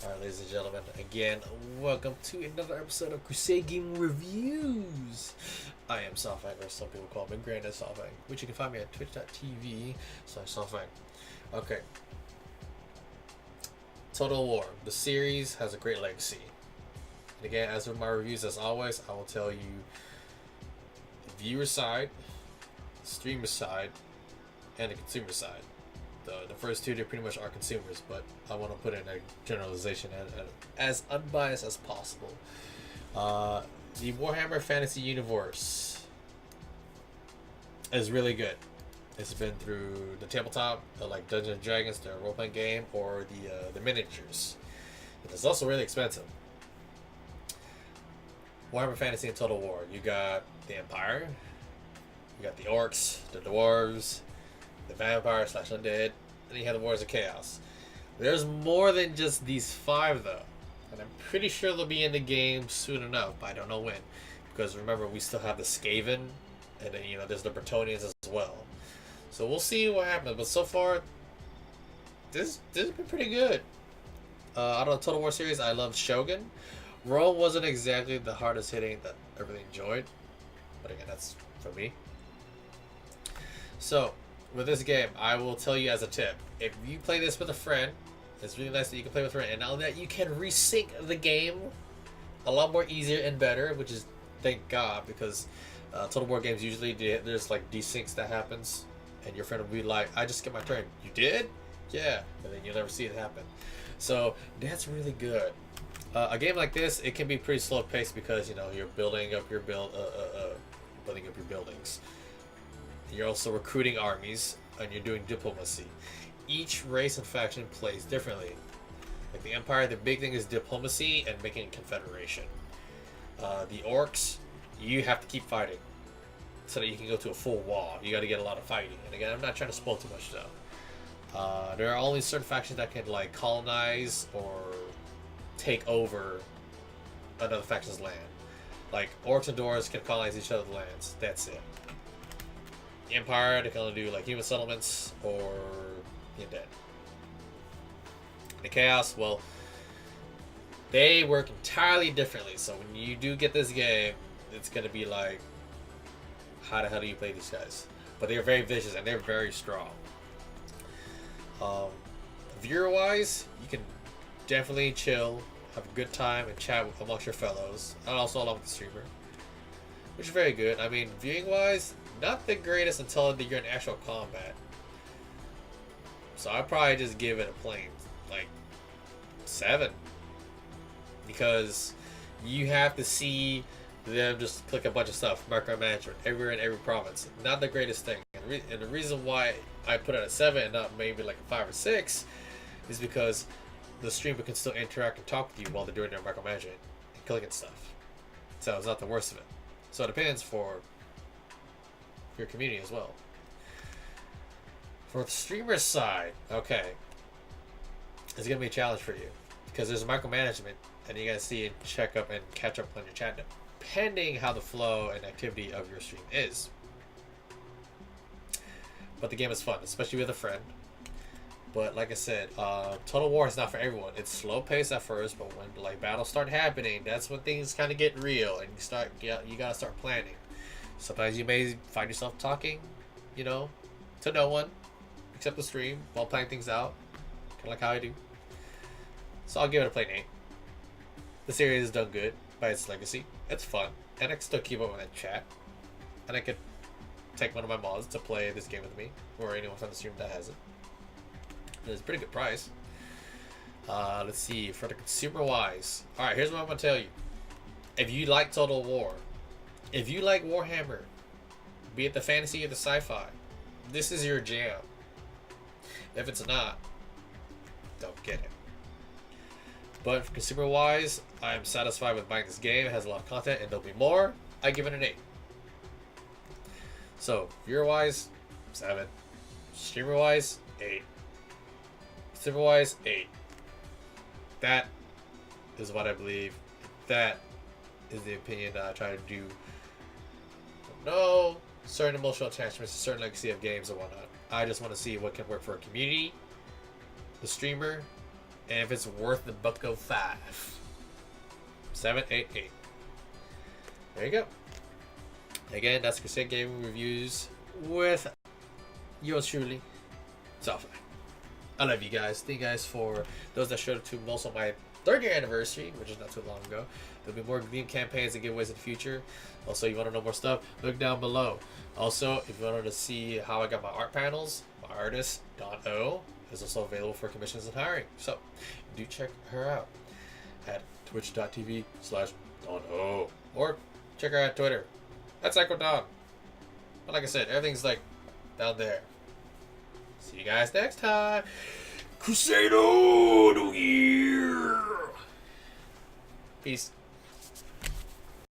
Alright, ladies and gentlemen, again, welcome to another episode of Crusade Gaming Reviews. I am Softang, or some people call me Granddad Softang, which you can find me at twitch.tv/Softang. Okay. Total War. The series has a great legacy. And again, as with my reviews, as always, I will tell you the viewer side, the streamer side, and the consumer side. The first two, they pretty much are consumers, but I want to put in a generalization as unbiased as possible. The Warhammer Fantasy Universe is really good. It's been through the tabletop, like Dungeons and Dragons, the role-playing game, or the miniatures. And it's also really expensive. Warhammer Fantasy and Total War. You got the Empire, you got the Orcs, the Dwarves, the Vampire / Undead, and you have the Wars of Chaos. There's more than just these 5 though, and I'm pretty sure they'll be in the game soon enough, but I don't know when. Because remember, we still have the Skaven, and then there's the Bretonians as well. So we'll see what happens. But so far, this has been pretty good. Out of the Total War series, I love Shogun. Rome wasn't exactly the hardest hitting that I really enjoyed, but again, that's for me. So with this game, I will tell you as a tip, if you play this with a friend, it's really nice that you can play with a friend, and now that you can resync the game a lot more easier and better, which is thank God, because Total War games usually there's like desyncs that happens, and your friend will be like, I just skipped my turn. You did? Yeah. And then you'll never see it happen. So that's really good. A game like this, it can be pretty slow paced because you're building up your building up your buildings. You're also recruiting armies, and you're doing diplomacy. Each race and faction plays differently. Like the Empire, the big thing is diplomacy and making a confederation. The Orcs, you have to keep fighting so that you can go to a full wall. You got to get a lot of fighting. And again, I'm not trying to spoil too much though. There are only certain factions that can like colonize or take over another faction's land. Like Orcs and Dwarves can colonize each other's lands. That's it. The Empire, they can only do like human settlements or dead. The Chaos, well, they work entirely differently. So when you do get this game, it's gonna be like, how the hell do you play these guys? But they're very vicious and they're very strong. Viewer-wise, you can definitely chill, have a good time, and chat amongst your fellows, and also along with the streamer, which is very good. I mean, viewing-wise, not the greatest until you're in actual combat. So I'd probably just give it a plain, like, 7. Because you have to see them just click a bunch of stuff, micromanagement, everywhere in every province. Not the greatest thing. And the reason why I put it at 7 and not maybe like a 5 or 6 is because the streamer can still interact and talk with you while they're doing their micromanagement and clicking stuff. So it's not the worst of it. So it depends for your community as well. For the streamer side, okay, it's gonna be a challenge for you because there's micromanagement, and you gotta see and check up and catch up on your chat, depending how the flow and activity of your stream is. But the game is fun, especially with a friend. But like I said, Total War is not for everyone. It's slow paced at first, but when like battles start happening, that's when things kind of get real, and you gotta start planning. Sometimes you may find yourself talking, to no one except the stream while playing things out, kind of like how I do. So I'll give it a plain 8. The series is done good by its legacy. It's fun, and I can still keep up with that chat, and I could take one of my mods to play this game with me, or anyone from the stream that has it. It's a pretty good price. Let's see, for the consumer wise. Alright, here's what I'm going to tell you. If you like Total War, if you like Warhammer, be it the fantasy or the sci-fi, this is your jam. If it's not, don't get it. But for consumer wise, I am satisfied with buying this game. It has a lot of content and there'll be more. I give it an 8. So, viewer wise, 7. Streamer wise, 8. Consumer wise, 8. That is what I believe. That is the opinion that I try to do. No certain emotional attachments, a certain legacy of games and whatnot. I just want to see what can work for a community, the streamer, And if it's worth the $1.05, 788. There you go. Again, that's Crusade Gaming Reviews with yours truly, Softline. I love you guys. Thank you guys for those that showed up to also my 3rd year anniversary, which is not too long ago. There'll be more Gleam campaigns and giveaways in the future. Also, you want to know more stuff, look down below. Also, if you wanted to see how I got my art panels, my artist, Dawn O, is also available for commissions and hiring. So, do check her out at twitch.tv/DawnO. Or check her out on Twitter. That's Psycho Dawn. But like I said, everything's like down there. See you guys next time. Crusade New Year! Peace.